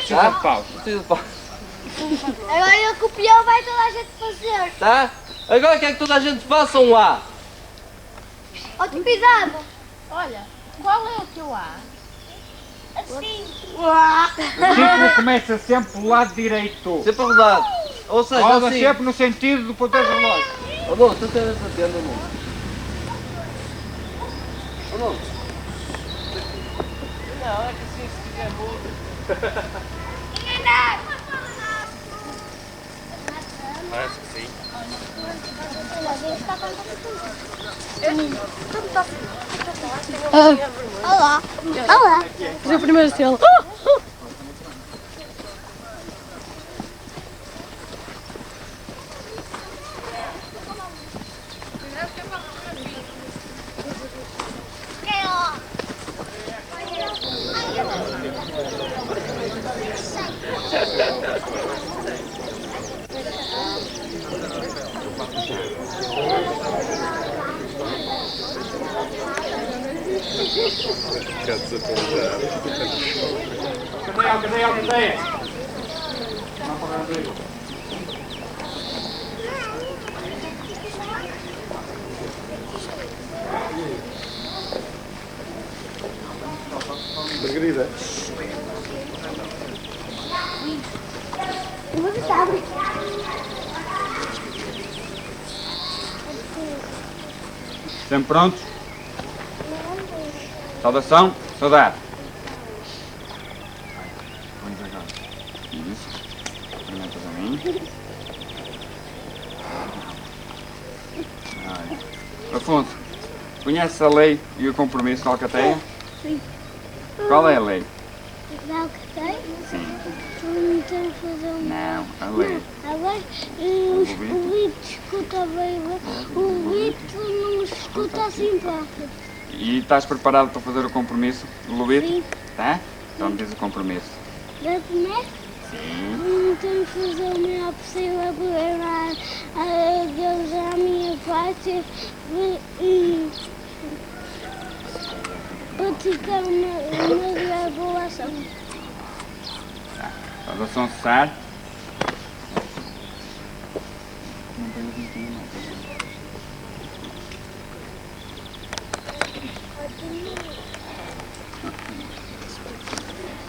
precisa de paus. Precisa de paus. Agora ele copiou, vai toda a gente fazer. Tá? Agora quer que toda a gente faça um A. Ó, tu pisado. Olha, qual é o teu A? Assim. O círculo começa sempre pelo lado direito. Sempre a rodar. Ou seja, Roda assim. sempre no sentido do ponteiro do relógio. Oh, não, tu tens essa tenda, não. Oh, não. Não, é que assim, se fizer muito. Parece que sim. Olá. Olá. Fazer o primeiro selo. Cadeia. Margarida. Estão prontos? Saudação, saudade. Vamos agora. Isso. Cumprimentas a mim. Afonso, conhece a lei e o compromisso da Alcateia? Sim. Qual é a lei? Não, que tem? Sim. Não tem que fazer um... Não, a lei. Agora, o Lito escuta bem, o Lito não escuta assim próprio. E estás preparado para fazer o compromisso do Lubito? Sim. Tá? Então me diz o compromisso. Da comer? Sim. Não tenho que fazer o melhor possível para a Deus à minha parte e praticar uma grande boa ação. Saudação cessar.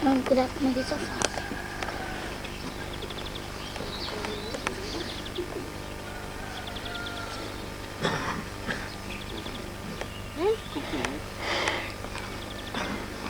Vamos cuidar como é que isso faz.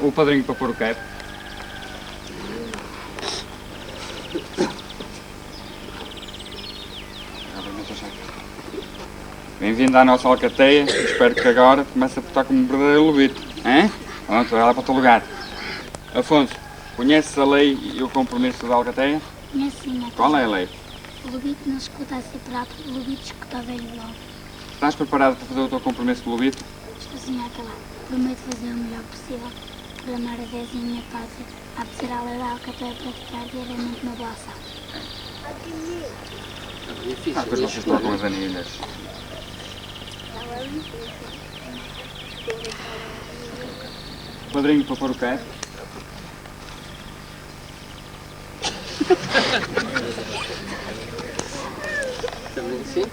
O padrinho para pôr o cap. Bem-vindo à nossa Alcateia. Espero que agora comece a portar como um verdadeiro lobito. Hein? Pronto, vai lá para o teu lugar. Afonso, conheces a lei e o compromisso da Alcateia? Sim, Qual é a lei? o Lubito não escuta assim próprio, o Lubito escuta bem logo. Estás preparado para fazer o teu compromisso do lobito? Estou assim a acabar. Prometo fazer o melhor possível para amar a Deus e a minha pátria, a obedecer à lei da Alcateia e praticar diariamente uma boa ação. Depois vocês trocam as anilhas. Padrinho para pôr o cap. Também sim.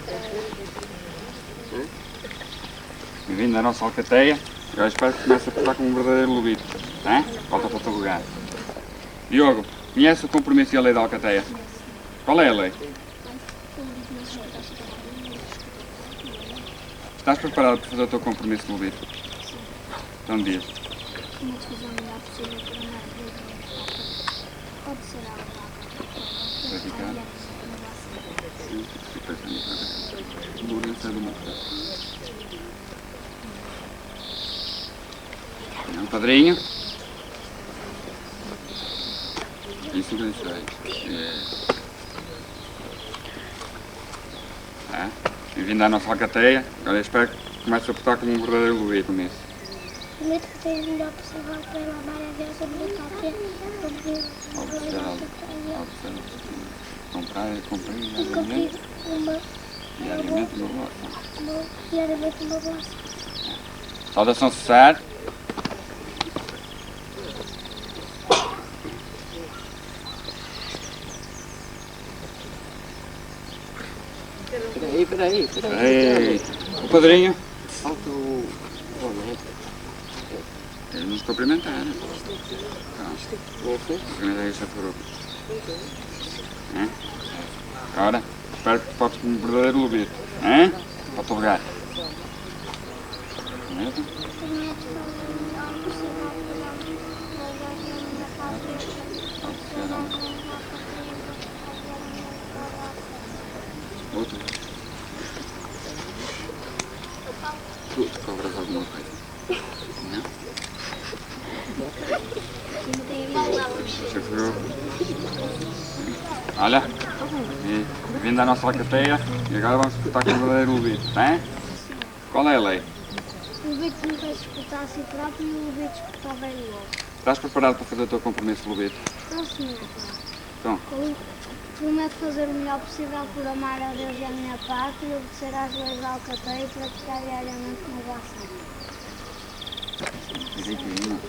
Bem-vindo à nossa Alcateia. Eu espero que comece a portar como um verdadeiro lobito. Tá? Volta para o teu lugar. Diogo, conhece o compromisso e a lei da Alcateia? Qual é a lei? Estás preparado para fazer o teu compromisso de lobito? Então diz. Prometo fazer o melhor possível para amar a Deus e a minha pátria, obedecer à lei da Alcateia, Praticar. Um padrinho. Isso que eu sei. Tá? Bem-vindo à nossa Alcateia. Agora eu espero que comece a portar como um verdadeiro lobito nisso. Prometo fazer o melhor possível para amar a Deus e a minha pátria, Obedecer comprar e cumprir e cumprir diariamente uma boa ação. diariamente uma boa ação. Saudação cessar. Espera aí. Ei, o padrinho. Falta o neto. Eles nos cumprimentaram. Não sei. Cumprimentar isso é por Agora, espero que podes como um verdadeiro lobito. Pode lugar. Mesmo? Outro. Tu cobras alguma coisa? Não? Você viu? Olha, e vindo a nossa alcateia, e agora vamos disputar com o verdadeiro lobito, tá? Qual é a lei? O lobito não vai disputar a si próprio e o lobito disputar bem logo. Estás preparado para fazer o teu compromisso, lobito? Então, senhor, Então, prometo fazer o melhor possível por amar a Deus e a minha pátria, obedecer às leis da alcateia e praticar diariamente uma boa ação. direitinho.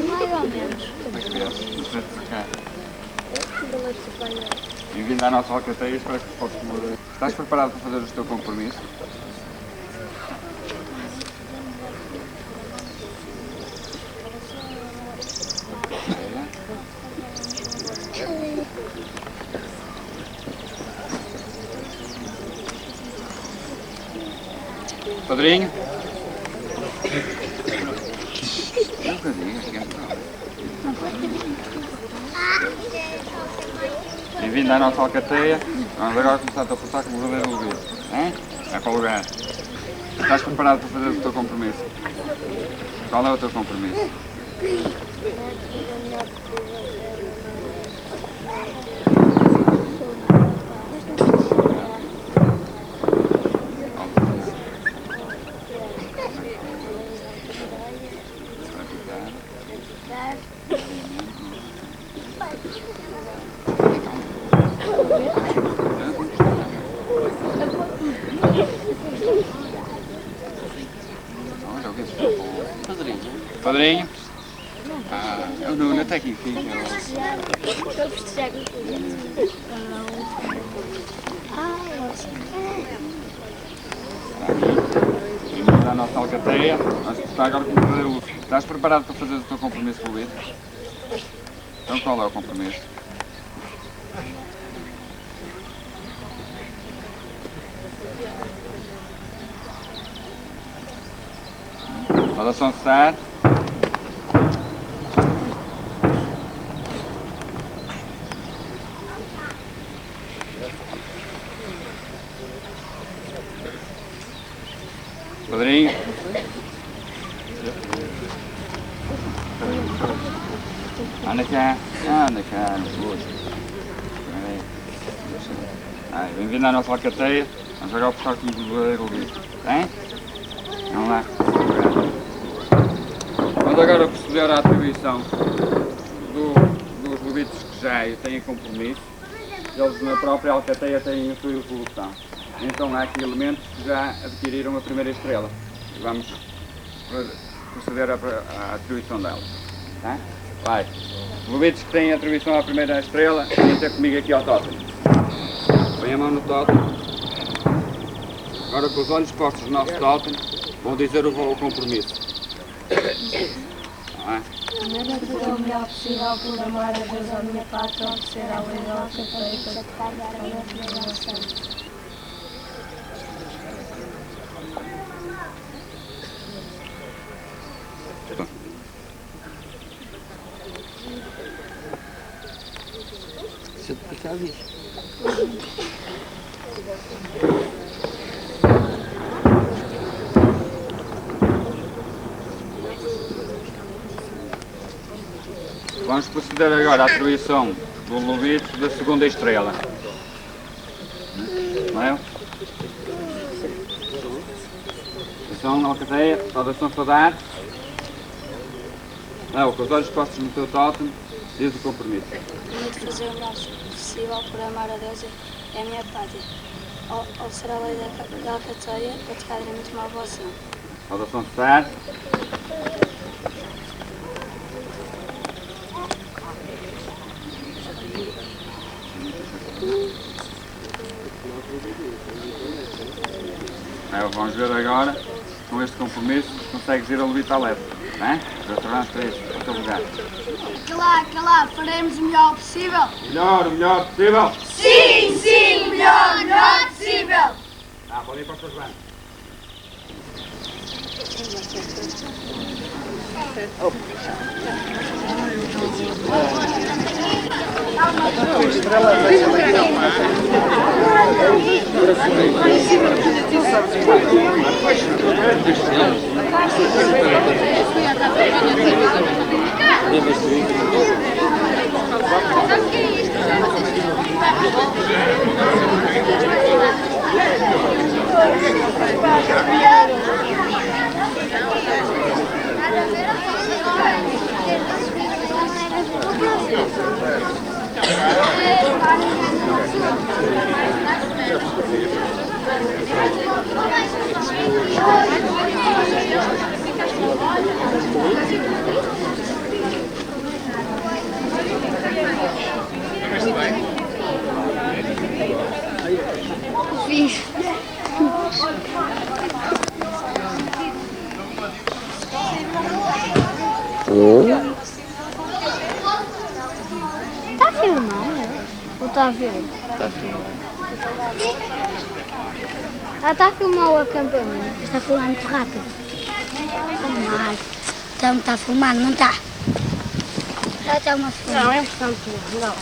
Mais ou menos. Bem-vindo à nossa alcateia, espero que possas mudar. Estás preparado para fazer o teu compromisso? Padrinho? Um bocadinho, aqui Bem-vindo à nossa alcateia. Vamos agora começar a apostar como verdadeiro lobito. É para o lugar. Estás preparado para fazer o teu compromisso? Qual é o teu compromisso? Padrinho? É o Nuno, até aqui fica. Bem-vindo à nossa alcateia. Vamos começar agora com o verdadeiro lobito. Estás preparado para fazer o teu compromisso com o lobito? Então qual é o compromisso? Saudação cessar. Padrinho. Anda cá, no outro. Bem-vindo à nossa alcateia. Vamos agora puxar como verdadeiro lobito. Tem? Vamos lá. Vamos agora proceder à atribuição dos lobitos que já têm compromisso. Eles na própria alcateia têm a sua evolução. Então há aqui elementos que já adquiriram a primeira estrela. E vamos proceder à atribuição delas. Tá? Vai. Os lobitos que têm a atribuição à primeira estrela, vêm ter comigo aqui ao totem. Põe a mão no totem. Agora com os olhos postos no nosso totem, vão dizer o compromisso. Prometo fazer o melhor possível por amar a Deus e a minha pátria, obedecer à lei da alcateia e praticar diariamente uma boa ação. Se eu depois já vi. Vamos proceder agora à atribuição do lobito da segunda estrela. Não é? Saudação na alcateia, saudação saudar. Não, com os olhos postos no teu totem, diz o compromisso. Prometo fazer o melhor possível por amar a Deus e a minha pátria. ao ser a lei da alcateia, praticamente uma avaliação. Saudação certa. Vamos ver agora, com este compromisso, consegues ir a Levita leve, não é? Restaurantes para este, para o teu lugar. Claro, faremos o melhor possível. O melhor possível. Sim, o melhor possível. Pode ir para os teus bancos. Está a filmar? Ou está a ver? Está a filmar. Ela está a filmar o acampamento. Está a filmar muito rápido. Filmar. Está a filmar, não está? Já está uma filmar. Não, é importante, não.